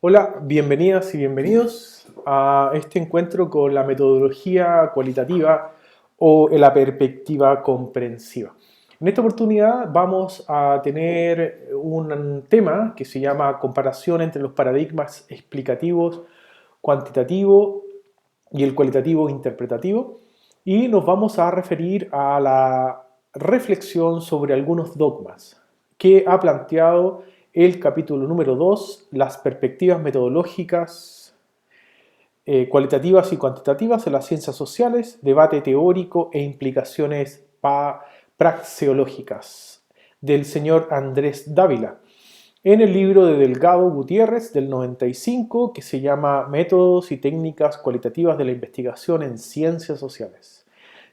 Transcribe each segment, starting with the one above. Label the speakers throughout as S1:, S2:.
S1: Hola, bienvenidas y bienvenidos a este encuentro con la metodología cualitativa o la perspectiva comprensiva. En esta oportunidad vamos a tener un tema que se llama comparación entre los paradigmas explicativos cuantitativo y el cualitativo interpretativo, y nos vamos a referir a la reflexión sobre algunos dogmas que ha planteado el capítulo número 2, las perspectivas metodológicas cualitativas y cuantitativas en las ciencias sociales, debate teórico e implicaciones praxeológicas, del señor Andrés Dávila, en el libro de Delgado Gutiérrez del 95, que se llama Métodos y técnicas cualitativas de la investigación en ciencias sociales.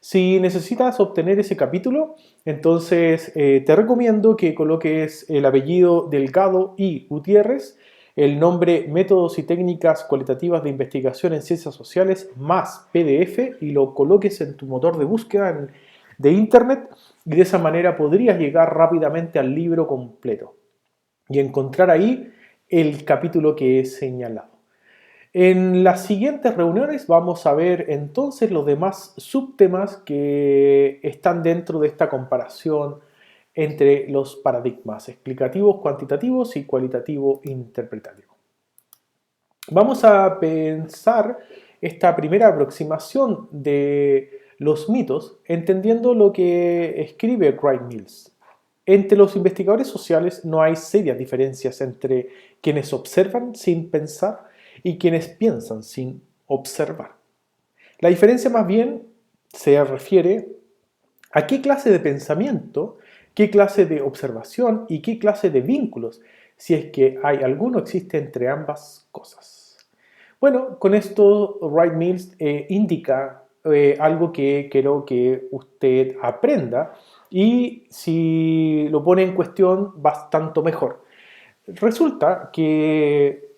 S1: Si necesitas obtener ese capítulo, entonces te recomiendo que coloques el apellido Delgado y Gutiérrez, el nombre Métodos y técnicas cualitativas de investigación en ciencias sociales más PDF, y lo coloques en tu motor de búsqueda de internet, y de esa manera podrías llegar rápidamente al libro completo y encontrar ahí el capítulo que he señalado. En las siguientes reuniones vamos a ver entonces los demás subtemas que están dentro de esta comparación entre los paradigmas explicativos cuantitativos y cualitativo interpretativo. Vamos a pensar esta primera aproximación de los mitos entendiendo lo que escribe Wright Mills. Entre los investigadores sociales no hay serias diferencias entre quienes observan sin pensar y quienes piensan sin observar. La diferencia más bien se refiere a qué clase de pensamiento, qué clase de observación y qué clase de vínculos, si es que hay alguno, existe entre ambas cosas. Bueno, con esto Wright Mills indica algo que quiero que usted aprenda, y si lo pone en cuestión, bastante mejor. Resulta que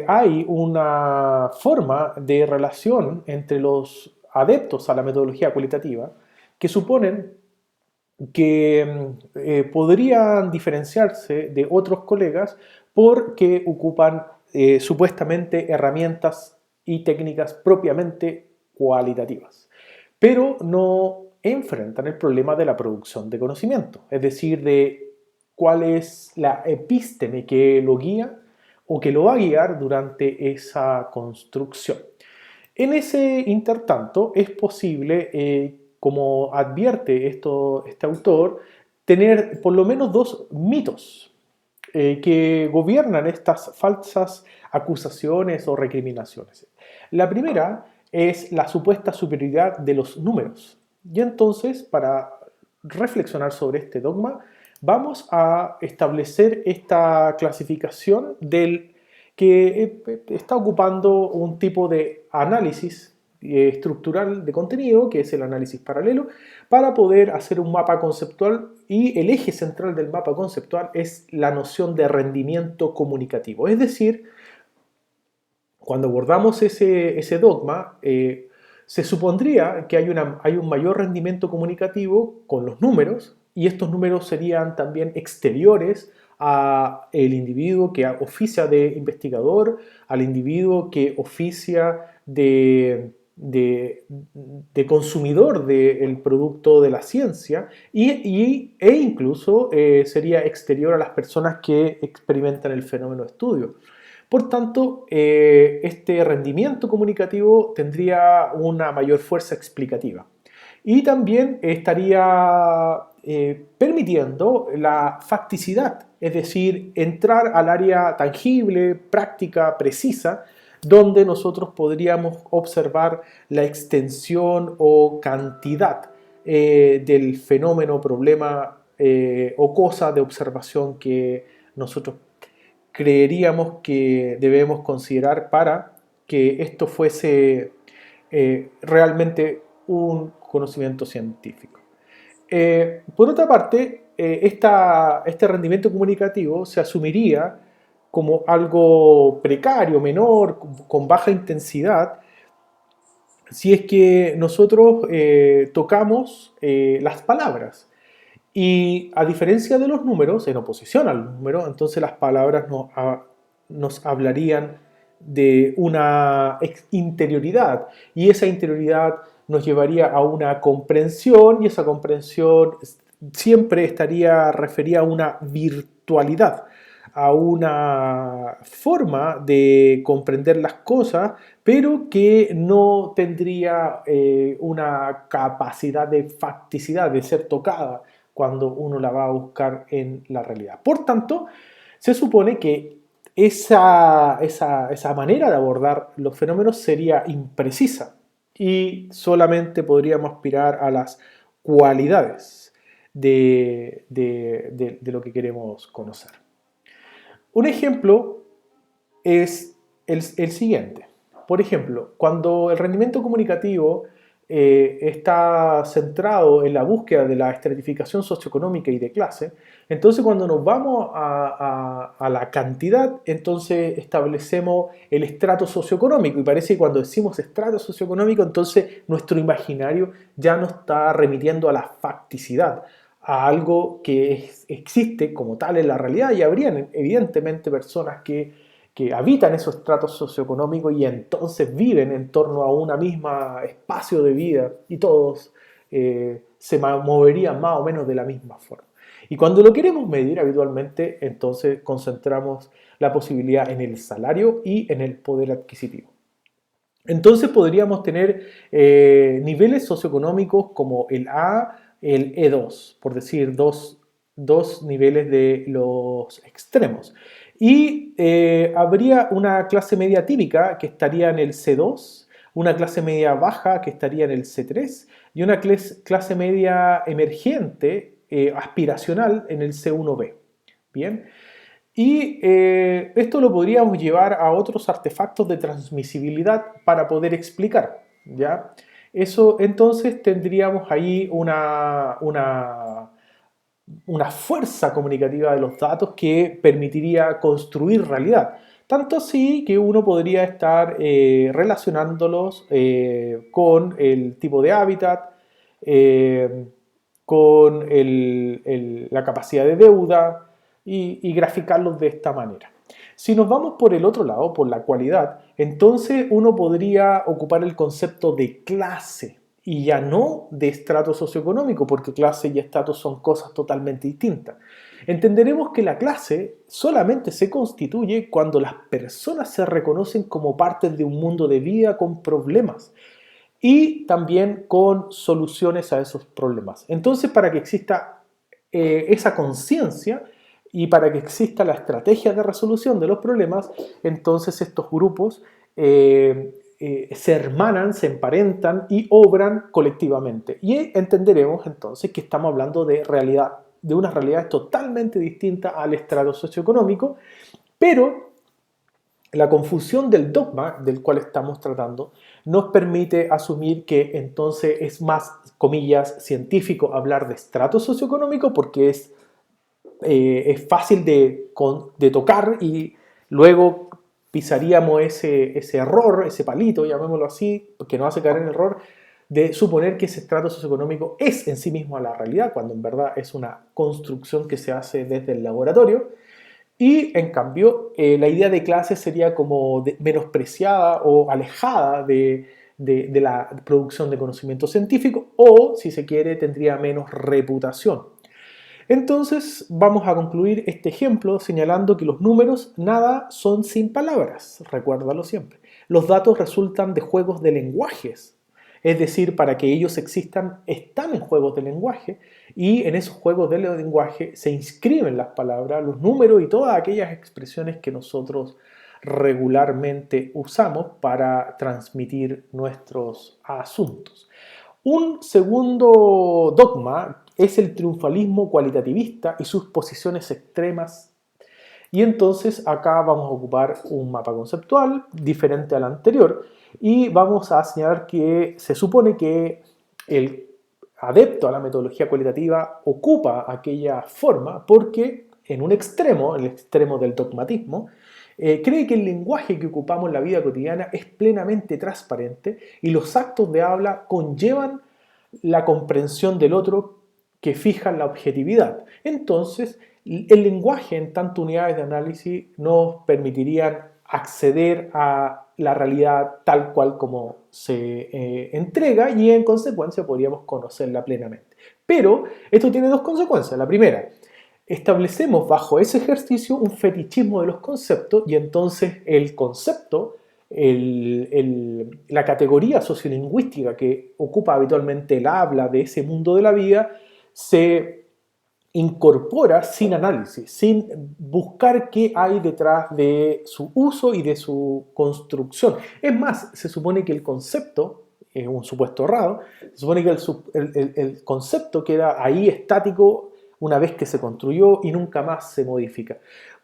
S1: hay una forma de relación entre los adeptos a la metodología cualitativa que suponen que podrían diferenciarse de otros colegas porque ocupan supuestamente herramientas y técnicas propiamente cualitativas, pero no enfrentan el problema de la producción de conocimiento, es decir, de cuál es la epísteme que lo guía o que lo va a guiar durante esa construcción. En ese intertanto es posible, como advierte este autor, tener por lo menos dos mitos que gobiernan estas falsas acusaciones o recriminaciones. La primera es la supuesta superioridad de los números. Y entonces, para reflexionar sobre este dogma, vamos a establecer esta clasificación del que está ocupando un tipo de análisis estructural de contenido, que es el análisis paralelo, para poder hacer un mapa conceptual, y el eje central del mapa conceptual es la noción de rendimiento comunicativo. Es decir, cuando abordamos ese dogma, se supondría que hay un mayor rendimiento comunicativo con los números, y estos números serían también exteriores al individuo que oficia de investigador, al individuo que oficia de consumidor del producto de la ciencia, e incluso sería exterior a las personas que experimentan el fenómeno de estudio. Por tanto, este rendimiento comunicativo tendría una mayor fuerza explicativa y también estaría permitiendo la facticidad, es decir, entrar al área tangible, práctica, precisa, donde nosotros podríamos observar la extensión o cantidad del fenómeno, problema o cosa de observación que nosotros creeríamos que debemos considerar para que esto fuese realmente un conocimiento científico. Por otra parte, este rendimiento comunicativo se asumiría como algo precario, menor, con baja intensidad, si es que nosotros tocamos las palabras. Y a diferencia de los números, en oposición al número, entonces las palabras nos hablarían de una interioridad, y esa interioridad nos llevaría a una comprensión, y esa comprensión siempre estaría referida a una virtualidad, a una forma de comprender las cosas, pero que no tendría una capacidad de facticidad, de ser tocada cuando uno la va a buscar en la realidad. Por tanto, se supone que esa manera de abordar los fenómenos sería imprecisa y solamente podríamos aspirar a las cualidades de lo que queremos conocer. Un ejemplo es el siguiente. Por ejemplo, cuando el rendimiento comunicativo está centrado en la búsqueda de la estratificación socioeconómica y de clase, entonces cuando nos vamos a la cantidad, entonces establecemos el estrato socioeconómico, y parece que cuando decimos estrato socioeconómico, entonces nuestro imaginario ya no está remitiendo a la facticidad, a algo que existe como tal en la realidad, y habrían evidentemente personas que habitan esos estratos socioeconómicos y entonces viven en torno a una misma espacio de vida, y todos se moverían más o menos de la misma forma. Y cuando lo queremos medir habitualmente, entonces concentramos la posibilidad en el salario y en el poder adquisitivo. Entonces podríamos tener niveles socioeconómicos como el A, el E2, por decir dos niveles de los extremos. Y habría una clase media típica que estaría en el C2, una clase media baja que estaría en el C3 y una clase media emergente, aspiracional, en el C1B. Bien. Y esto lo podríamos llevar a otros artefactos de transmisibilidad para poder explicar, ¿ya? Eso, entonces tendríamos ahí una fuerza comunicativa de los datos que permitiría construir realidad. Tanto así que uno podría estar relacionándolos con el tipo de hábitat, eh, con la capacidad de deuda, y graficarlos de esta manera. Si nos vamos por el otro lado, por la cualidad, entonces uno podría ocupar el concepto de clase y ya no de estrato socioeconómico, porque clase y estatus son cosas totalmente distintas. Entenderemos que la clase solamente se constituye cuando las personas se reconocen como parte de un mundo de vida con problemas y también con soluciones a esos problemas. Entonces, para que exista esa conciencia y para que exista la estrategia de resolución de los problemas, entonces estos grupos se hermanan, se emparentan y obran colectivamente. Y entenderemos entonces que estamos hablando de unas realidades totalmente distintas al estrato socioeconómico, pero la confusión del dogma del cual estamos tratando nos permite asumir que entonces es más, comillas, científico hablar de estrato socioeconómico porque es fácil de tocar, y luego pisaríamos ese error, ese palito, llamémoslo así, que nos hace caer en el error de suponer que ese estrato socioeconómico es en sí mismo la realidad, cuando en verdad es una construcción que se hace desde el laboratorio. Y en cambio, la idea de clase sería como menospreciada o alejada de la producción de conocimiento científico, o, si se quiere, tendría menos reputación. Entonces, vamos a concluir este ejemplo señalando que los números nada son sin palabras, recuérdalo siempre. Los datos resultan de juegos de lenguajes, es decir, para que ellos existan, están en juegos de lenguaje, y en esos juegos de lenguaje se inscriben las palabras, los números y todas aquellas expresiones que nosotros regularmente usamos para transmitir nuestros asuntos. Un segundo dogma es el triunfalismo cualitativista y sus posiciones extremas. Y entonces acá vamos a ocupar un mapa conceptual diferente al anterior y vamos a señalar que se supone que el adepto a la metodología cualitativa ocupa aquella forma porque en un extremo, el extremo del dogmatismo, cree que el lenguaje que ocupamos en la vida cotidiana es plenamente transparente y los actos de habla conllevan la comprensión del otro que fijan la objetividad. Entonces, el lenguaje en tanto unidades de análisis nos permitirían acceder a la realidad tal cual como se entrega y en consecuencia podríamos conocerla plenamente. Pero esto tiene dos consecuencias. La primera, establecemos bajo ese ejercicio un fetichismo de los conceptos y entonces el concepto, la categoría sociolingüística que ocupa habitualmente el habla de ese mundo de la vida se incorpora sin análisis, sin buscar qué hay detrás de su uso y de su construcción. Es más, se supone que el concepto, es un supuesto errado, se supone que el concepto queda ahí estático una vez que se construyó y nunca más se modifica.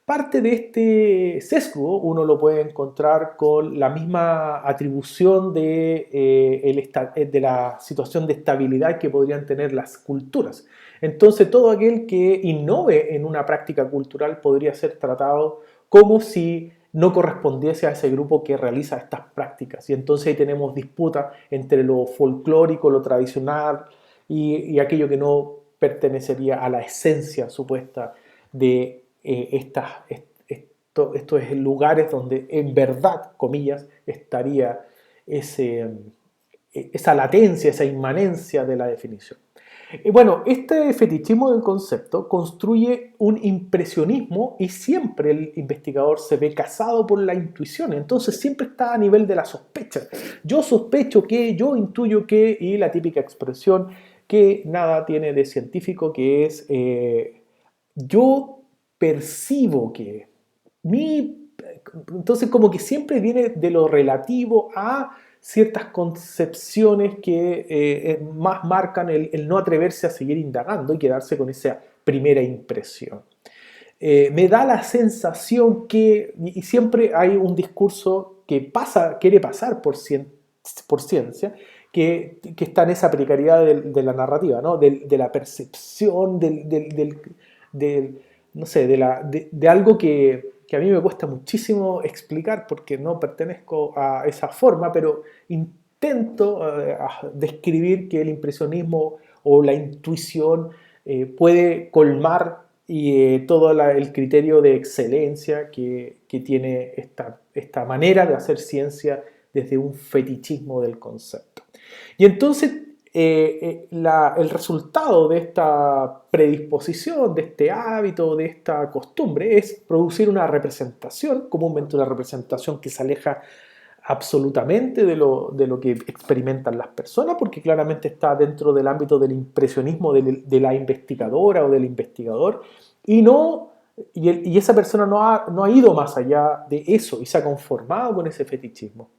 S1: Parte de este sesgo uno lo puede encontrar con la misma atribución de la situación de estabilidad que podrían tener las culturas. Entonces todo aquel que innove en una práctica cultural podría ser tratado como si no correspondiese a ese grupo que realiza estas prácticas. Y entonces ahí tenemos disputa entre lo folclórico, lo tradicional y aquello que no pertenecería a la esencia supuesta de estos lugares donde en verdad, comillas, estaría esa latencia, esa inmanencia de la definición. Bueno, este fetichismo del concepto construye un impresionismo y siempre el investigador se ve cazado por la intuición, entonces siempre está a nivel de la sospecha. Yo sospecho que, yo intuyo que, y la típica expresión que nada tiene de científico, que es yo percibo que. Entonces como que siempre viene de lo relativo a ciertas concepciones que más marcan el no atreverse a seguir indagando y quedarse con esa primera impresión. Me da la sensación que, y siempre hay un discurso que quiere pasar por ciencia, que está en esa precariedad de la narrativa, ¿no? De la percepción, no sé, de algo que a mí me cuesta muchísimo explicar porque no pertenezco a esa forma, pero intento describir que el impresionismo o la intuición puede colmar todo el criterio de excelencia que tiene esta manera de hacer ciencia desde un fetichismo del concepto. Y entonces el resultado de esta predisposición, de este hábito, de esta costumbre, es producir una representación, comúnmente una representación que se aleja absolutamente de lo que experimentan las personas, porque claramente está dentro del ámbito del impresionismo de la investigadora o del investigador, y esa persona no ha ido más allá de eso y se ha conformado con ese fetichismo.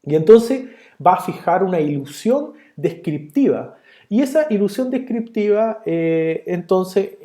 S1: Y entonces va a fijar una ilusión descriptiva. Y esa ilusión descriptiva entonces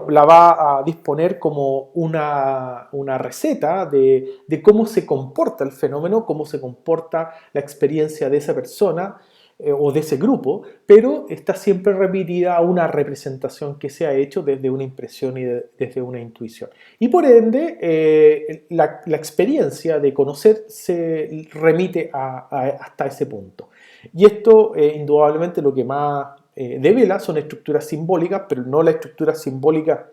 S1: la va a disponer como una receta de cómo se comporta el fenómeno, cómo se comporta la experiencia de esa persona o de ese grupo, pero está siempre repetida a una representación que se ha hecho desde una impresión y desde una intuición. Y por ende, la experiencia de conocer se remite hasta ese punto. Y esto, indudablemente, lo que más devela son estructuras simbólicas, pero no la estructura simbólica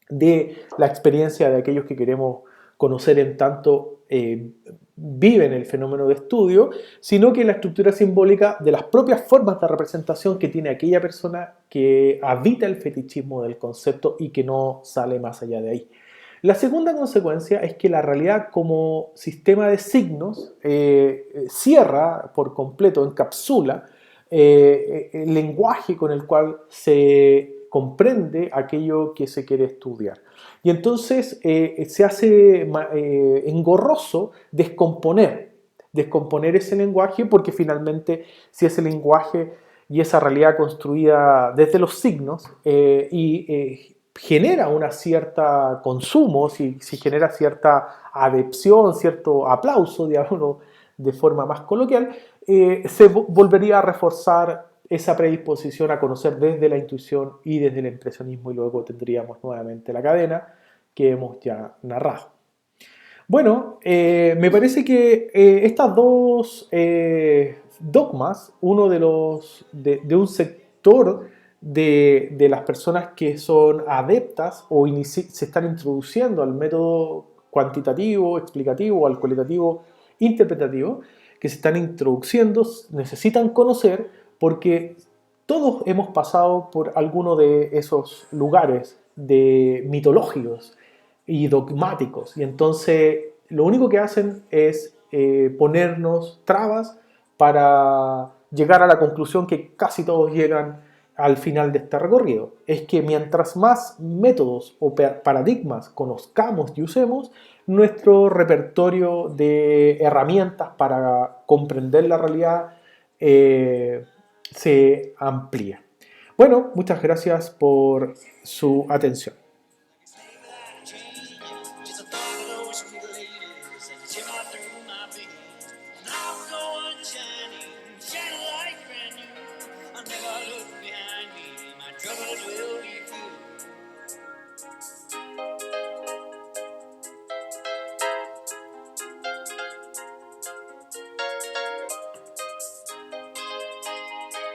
S1: de la experiencia de aquellos que queremos conocer en tanto viven el fenómeno de estudio, sino que la estructura simbólica de las propias formas de representación que tiene aquella persona que habita el fetichismo del concepto y que no sale más allá de ahí. La segunda consecuencia es que la realidad como sistema de signos cierra por completo, encapsula el lenguaje con el cual se comprende aquello que se quiere estudiar. Y entonces se hace engorroso descomponer ese lenguaje, porque finalmente si ese lenguaje y esa realidad construida desde los signos genera una cierta consumo, si genera cierta adepción, cierto aplauso, digamos, de forma más coloquial, se volvería a reforzar esa predisposición a conocer desde la intuición y desde el impresionismo, y luego tendríamos nuevamente la cadena que hemos ya narrado. Bueno, me parece que estas dos dogmas, uno de un sector de las personas que son adeptas o se están introduciendo al método cuantitativo, explicativo, al cualitativo, interpretativo, que se están introduciendo, necesitan conocer porque todos hemos pasado por alguno de esos lugares mitológicos y dogmáticos. Y entonces lo único que hacen es ponernos trabas para llegar a la conclusión que casi todos llegan al final de este recorrido. Es que mientras más métodos o paradigmas conozcamos y usemos, nuestro repertorio de herramientas para comprender la realidad se amplía. Bueno, muchas gracias por su atención. Never look behind me, my troubles will be